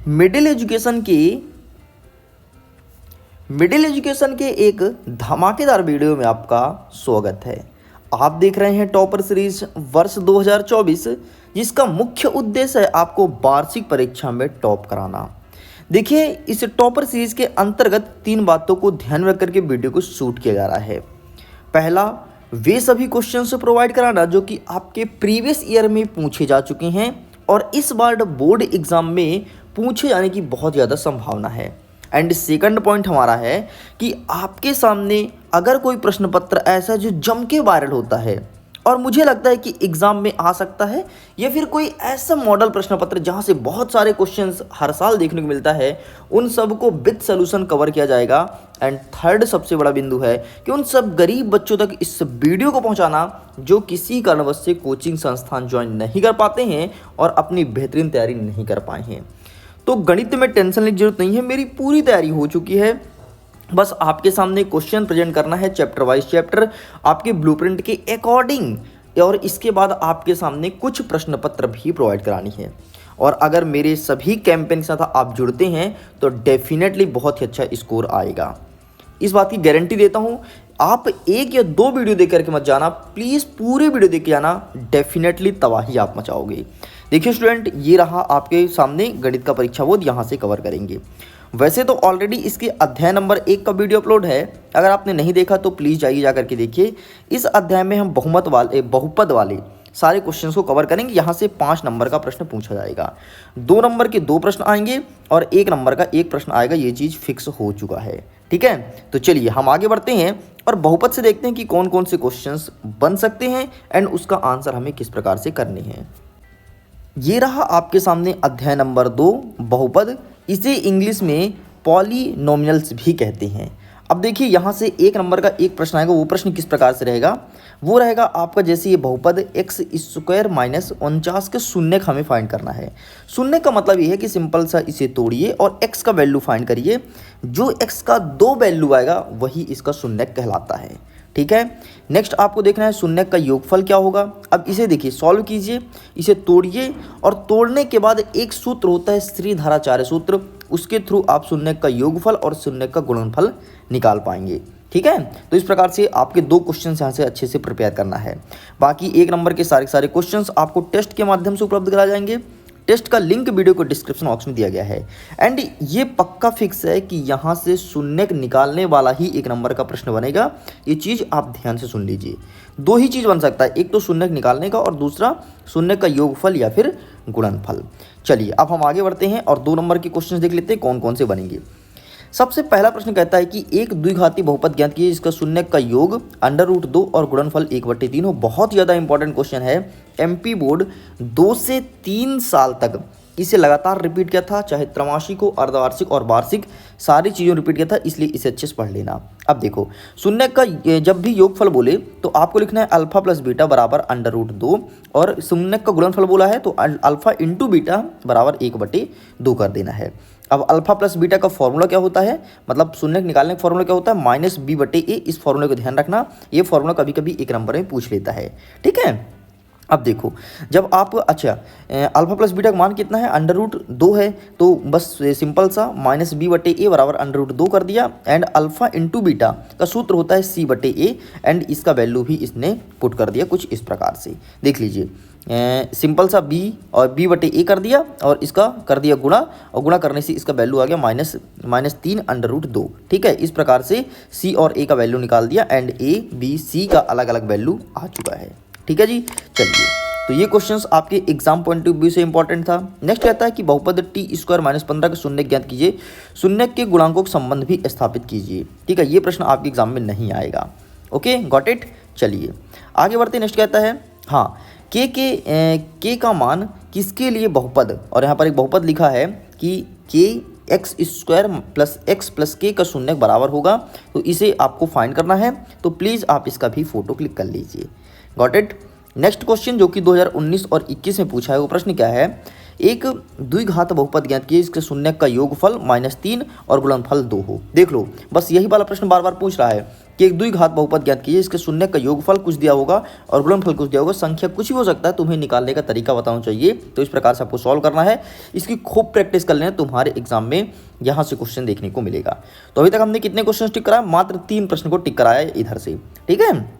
Middle education के एक धमाकेदार वीडियो में आपका स्वागत है। आप देख रहे हैं टॉपर सीरीज वर्ष 2024, जिसका मुख्य उद्देश्य है आपको वार्षिक परीक्षा में टॉप कराना। देखिए, इस टॉपर सीरीज के अंतर्गत 3 बातों को ध्यान में रखकर के वीडियो को शूट किया जा रहा है। पहला, वे सभी क्वेश्चंस प्रोवाइड कराना जो कि आपके प्रीवियस ईयर में पूछे जा चुके हैं और इस बार बोर्ड एग्जाम में पूछे जाने की बहुत ज़्यादा संभावना है। एंड सेकंड पॉइंट हमारा है कि आपके सामने अगर कोई प्रश्न पत्र ऐसा जो जम के वायरल होता है और मुझे लगता है कि एग्जाम में आ सकता है, या फिर कोई ऐसा मॉडल प्रश्न पत्र जहां से बहुत सारे क्वेश्चंस हर साल देखने को मिलता है, उन सब को विद सॉल्यूशन कवर किया जाएगा। एंड थर्ड सबसे बड़ा बिंदु है कि उन सब गरीब बच्चों तक इस वीडियो को पहुंचाना जो किसी कारणवश से कोचिंग संस्थान ज्वाइन नहीं कर पाते हैं और अपनी बेहतरीन तैयारी नहीं कर पाए हैं। तो गणित में टेंशन लेने की जरूरत नहीं है, मेरी पूरी तैयारी हो चुकी है। बस आपके सामने क्वेश्चन प्रेजेंट करना है चैप्टर वाइज चैप्टर आपके ब्लूप्रिंट के अकॉर्डिंग, और इसके बाद आपके सामने कुछ प्रश्न पत्र भी प्रोवाइड करानी है। और अगर मेरे सभी कैंपेन के साथ आप जुड़ते हैं तो डेफिनेटली बहुत ही अच्छा स्कोर आएगा, इस बात की गारंटी देता हूं। आप 1 या 2 वीडियो देख करके मत जाना, प्लीज़ पूरे वीडियो देख के जाना, डेफिनेटली तबाही आप मचाओगे। देखिए स्टूडेंट, ये रहा आपके सामने गणित का परीक्षा बोर्ड, यहाँ से कवर करेंगे। वैसे तो ऑलरेडी इसके अध्याय नंबर 1 का वीडियो अपलोड है, अगर आपने नहीं देखा तो प्लीज़ जाइए जा करके देखिए। इस अध्याय में हम बहुपद वाले सारे क्वेश्चंस को कवर करेंगे। यहाँ से 5 नंबर का प्रश्न पूछा जाएगा, 2 नंबर के 2 प्रश्न आएंगे और 1 नंबर का 1 प्रश्न आएगा। ये चीज़ फिक्स हो चुका है, ठीक है। तो चलिए हम आगे बढ़ते हैं और बहुपद से देखते हैं कि कौन कौन से क्वेश्चंस बन सकते हैं एंड उसका आंसर हमें किस प्रकार से करने हैं। ये रहा आपके सामने अध्याय नंबर 2 बहुपद। इसे इंग्लिश में पॉलीनोमियल्स भी कहते हैं। अब देखिए, यहाँ से 1 नंबर का 1 प्रश्न आएगा। वो प्रश्न किस प्रकार से रहेगा? वो रहेगा आपका जैसे ये बहुपद x² - 49 के शून्य हमें फाइंड करना है। शून्य का मतलब ये है कि सिंपल सा इसे तोड़िए और x का वैल्यू फाइंड करिए। जो x का 2 वैल्यू आएगा वही इसका शून्य कहलाता है, ठीक है। नेक्स्ट आपको देखना है शून्य का योगफल क्या होगा। अब इसे देखिए, सॉल्व कीजिए, इसे तोड़िए और तोड़ने के बाद एक सूत्र होता है श्रीधराचार्य सूत्र, उसके थ्रू आप शून्य का योगफल और शून्य का गुणनफल निकाल पाएंगे, ठीक है। तो इस प्रकार से आपके 2 क्वेश्चन यहाँ से अच्छे से प्रिपेयर करना है। बाकी 1 नंबर के सारे क्वेश्चंस आपको टेस्ट के माध्यम से उपलब्ध कराए जाएंगे। टेस्ट का लिंक वीडियो को डिस्क्रिप्शन बॉक्स में दिया गया है। एंड ये पक्का फिक्स है कि यहाँ से शून्य निकालने वाला ही 1 नंबर का प्रश्न बनेगा। ये चीज़ आप ध्यान से सुन लीजिए। 2 ही चीज़ बन सकता है, एक तो शून्य निकालने का और दूसरा शून्य का योगफल या फिर गुणनफल। चलिए अब हम आगे बढ़ते हैं और 2 नंबर के क्वेश्चन देख लेते हैं कौन कौन से बनेंगे। सबसे पहला प्रश्न कहता है कि एक द्विघाती बहुपद ज्ञात कीजिए जिसका शून्य का योग √2 और गुणनफल 1/3 हो। बहुत ज़्यादा इंपॉर्टेंट क्वेश्चन है। एमपी बोर्ड 2 से 3 साल तक इसे लगातार रिपीट किया था, चाहे त्रैमासिक हो, अर्धवार्षिक और वार्षिक, सारी चीज़ों रिपीट किया था, इसलिए इसे अच्छे से पढ़ लेना। अब देखो, शून्य का जब भी योगफल बोले तो आपको लिखना है अल्फा प्लस बीटा बराबर √2 और शून्य का गुणनफल बोला है तो अल्फा इंटू बीटा बराबर 1/2 कर देना है। अब अल्फा प्लस बीटा का फॉर्मूला क्या होता है, मतलब शून्य निकालने का फॉर्मूला क्या होता है? -b/a। इस फॉर्मूले को ध्यान रखना, ये फॉर्मूला कभी कभी 1 नंबर में पूछ लेता है, ठीक है। अब देखो, जब आप अल्फा प्लस बीटा का मान कितना है? √2 है, तो बस सिंपल सा -b/a बराबर √2 कर दिया। एंड अल्फा इंटू बीटा का सूत्र होता है c/a एंड इसका वैल्यू भी इसने पुट कर दिया कुछ इस प्रकार से। देख लीजिए, सिंपल सा b और b/a कर दिया और इसका कर दिया गुणा, और गुणा करने से इसका वैल्यू आ गया -3 √2, ठीक है। इस प्रकार से c और a का वैल्यू निकाल दिया एंड a, b, c का अलग अलग वैल्यू आ चुका है, ठीक है जी। चलिए, तो ये क्वेश्चंस आपके एग्जाम पॉइंट ऑफ व्यू से इंपॉर्टेंट था। नेक्स्ट कहता है कि बहुपद t² - 15 के शून्य ज्ञात कीजिए, शून्य के गुणांकों का संबंध भी स्थापित कीजिए, ठीक है। ये प्रश्न आपके एग्जाम में नहीं आएगा, ओके, गॉट इट। चलिए आगे बढ़ते। नेक्स्ट कहता है हाँ, के का मान किसके लिए बहुपद, और यहाँ पर एक बहुपद लिखा है कि k x² + x + k का शून्य बराबर होगा, तो इसे आपको फाइंड करना है। तो प्लीज़ आप इसका भी फोटो क्लिक कर लीजिए, गॉट इट। नेक्स्ट क्वेश्चन जो कि 2019 और 21 में पूछा है, वो प्रश्न क्या है? एक द्विघात बहुपद ज्ञात कीजिए इसके शून्य का योगफल -3 और गुणनफल 2 हो। देख लो, बस यही वाला प्रश्न बार बार पूछ रहा है कि एक द्विघात बहुपद ज्ञात कीजिए इसके शून्य का योगफल कुछ दिया होगा और गुणनफल कुछ दिया होगा, संख्या कुछ भी हो सकता है, तुम्हें निकालने का तरीका बताना चाहिए। तो इस प्रकार से आपको सॉल्व करना है, इसकी खूब प्रैक्टिस कर लेना, तुम्हारे एग्जाम में यहाँ से क्वेश्चन देखने को मिलेगा। तो अभी तक हमने कितने क्वेश्चन टिक कराया? मात्र 3 प्रश्न को टिक कराया है इधर से, ठीक है।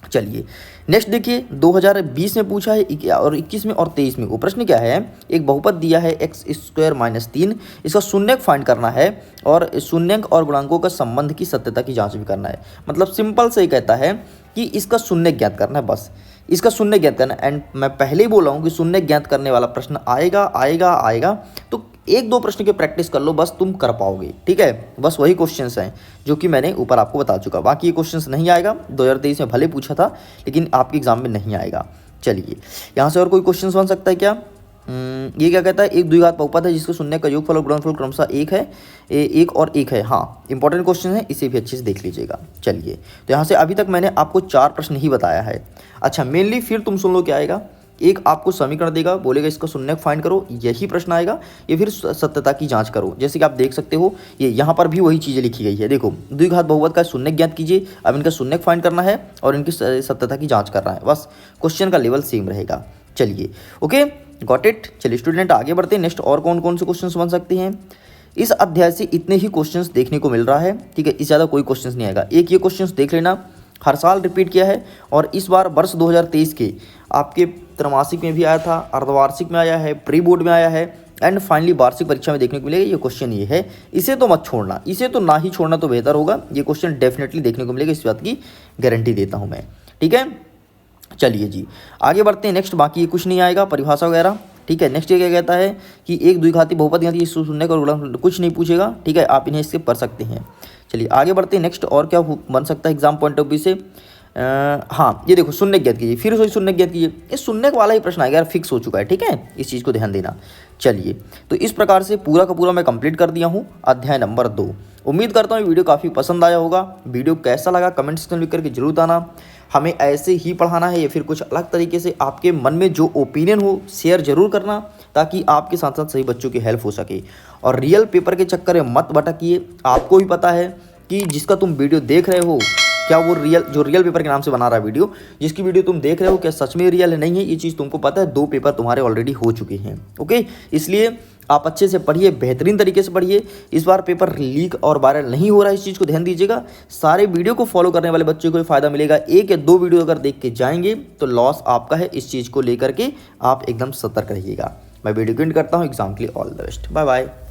चलिए नेक्स्ट देखिए, 2020 में पूछा है और 21 में और 23 में। वो प्रश्न क्या है, एक बहुपद दिया है x² - 3, इसका शून्यक फाइंड करना है और शून्यक और गुणांकों का संबंध की सत्यता की जांच भी करना है। मतलब सिंपल से ही कहता है कि इसका शून्यक ज्ञात करना है, बस इसका शून्य ज्ञात करना है। एंड मैं पहले ही बोला हूँ कि शून्य ज्ञात करने वाला प्रश्न आएगा आएगा आएगा, तो 1-2 प्रश्न की प्रैक्टिस कर लो, बस तुम कर पाओगे, ठीक है। बस वही क्वेश्चंस हैं जो कि मैंने ऊपर आपको बता चुका। बाकी ये क्वेश्चंस नहीं आएगा, 2023 में भले पूछा था लेकिन आपके एग्जाम में नहीं आएगा। चलिए यहाँ से और कोई क्वेश्चन बन सकता है क्या? ये क्या कहता है, एक द्विघात बहुपद है जिसका शून्य का योगफल और गुणनफल क्रमशः 1 है, 1 और 1 है। हाँ, इंपॉर्टेंट क्वेश्चन है, इसे भी अच्छे से देख लीजिएगा। चलिए तो यहाँ से अभी तक मैंने आपको 4 प्रश्न ही बताया है। अच्छा, मेनली फिर तुम सुन लो क्या आएगा। एक आपको समीकरण देगा, बोलेगा इसका शून्यक फाइंड करो, यही प्रश्न आएगा। ये फिर सत्यता की जांच करो, जैसे कि आप देख सकते हो ये यहाँ पर भी वही चीज़ें लिखी गई है। देखो, द्विघात बहुपद का शून्यक ज्ञात कीजिए, अब इनका शून्यक फाइंड करना है और इनकी सत्यता की जांच करना है, बस क्वेश्चन का लेवल सेम रहेगा। चलिए ओके, गॉट इट। चलिए स्टूडेंट आगे बढ़ते हैं। नेक्स्ट और कौन कौन से क्वेश्चन बन सकते हैं? इस अध्याय से इतने ही क्वेश्चंस देखने को मिल रहा है, ठीक है, इससे ज़्यादा कोई क्वेश्चंस नहीं आएगा। एक ये क्वेश्चंस देख लेना, हर साल रिपीट किया है और इस बार वर्ष 2023 के आपके त्रैमासिक में भी आया था, अर्धवार्षिक में आया है, प्री बोर्ड में आया है एंड फाइनली वार्षिक परीक्षा में देखने को मिलेगा। ये क्वेश्चन ये है, इसे तो मत छोड़ना, इसे तो ना ही छोड़ना तो बेहतर होगा। ये क्वेश्चन डेफिनेटली देखने को मिलेगा, इस बात की गारंटी देता हूँ मैं, ठीक है। चलिए जी आगे बढ़ते हैं। नेक्स्ट बाकी ये कुछ नहीं आएगा, परिभाषा वगैरह, ठीक है। नेक्स्ट ये क्या कहता है कि एक द्विघाती बहुपद ज्ञात शून्य का गुणनफल, कुछ नहीं पूछेगा, ठीक है, आप इन्हें इससे पढ़ सकते हैं। चलिए आगे बढ़ते हैं। नेक्स्ट और क्या बन सकता है एग्जाम पॉइंट ऑफ व्यू से? हाँ, ये देखो, शून्य ज्ञात कीजिए, फिर वही शून्य ज्ञात कीजिए। इस शून्य वाला ही प्रश्न आएगा यार, फिक्स हो चुका है, ठीक है, इस चीज़ को ध्यान देना। चलिए तो इस प्रकार से पूरा का पूरा मैं कंप्लीट कर दिया हूँ अध्याय नंबर 2। उम्मीद करता हूँ वीडियो काफ़ी पसंद आया होगा। वीडियो कैसा लगा कमेंट सेक्शन में लिख करके जरूर बताना। हमें ऐसे ही पढ़ाना है या फिर कुछ अलग तरीके से, आपके मन में जो ओपिनियन हो शेयर जरूर करना, ताकि आपके साथ साथ सही बच्चों की हेल्प हो सके। और रियल पेपर के चक्कर में मत भटकिए। आपको भी पता है कि जिसका तुम वीडियो देख रहे हो, क्या वो रियल पेपर के नाम से बना रहा है वीडियो, जिसकी वीडियो तुम देख रहे हो क्या सच में रियल है नहीं है, ये चीज़ तुमको पता है। 2 पेपर तुम्हारे ऑलरेडी हो चुके हैं, ओके। इसलिए आप अच्छे से पढ़िए, बेहतरीन तरीके से पढ़िए। इस बार पेपर लीक और वायरल नहीं हो रहा है, इस चीज़ को ध्यान दीजिएगा। सारे वीडियो को फॉलो करने वाले बच्चों को फ़ायदा मिलेगा। 1 या 2 वीडियो अगर देख के जाएंगे तो लॉस आपका है। इस चीज़ को लेकर के आप एकदम सतर्क रहिएगा। मैं वीडियो को एंड करता हूँ। एग्जाम के लिए all the best, bye bye.